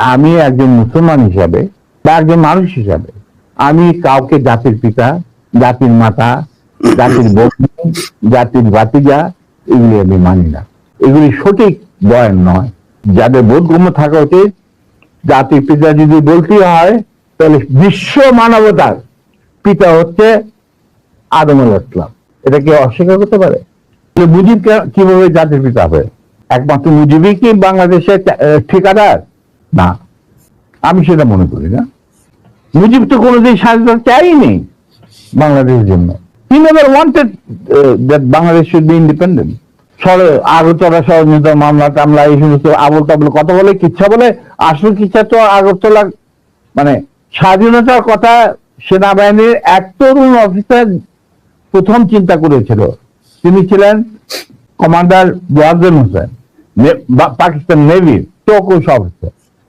আমি একজন মুসলমান হিসাবে বা একজন মানুষ হিসাবে আমি কাউকে জাতির পিতা, জাতির মাতা, জাতির বন্ধু, জাতির বাতিজা এগুলি আমি মানি না। এগুলি সঠিক বয়ান নয়। যাদের বোধগম্য থাকা উচিত, জাতির পিতা যদি বলতে হয় তাহলে বিশ্ব মানবতার পিতা হচ্ছে আদম আলাইহিস সালাম। এটা কেউ অস্বীকার করতে পারে? মুজিব কিভাবে জাতির পিতা হবে? একমাত্র মুজিবই কি বাংলাদেশের ঠিকাদার? না, আমি সেটা মনে করি না। মুজিব তো কোনোদিন স্বাধীনতা চাইনি বাংলাদেশের জন্য। He never wanted that Bangladesh should be independent. Agartala ষড়যন্ত্র মামলা টামলা এই সমস্ত আবল তাবল কথা বলে, কিচ্ছা বলে। আসল কিচ্ছা তো আগরতলা মানে স্বাধীনতার কথা সেনাবাহিনীর এক তরুণ অফিসার প্রথম চিন্তা করেছিল। তিনি ছিলেন কমান্ডার ওয়াজেন হোসেন, পাকিস্তান নেভির চৌকুশ অফিসার।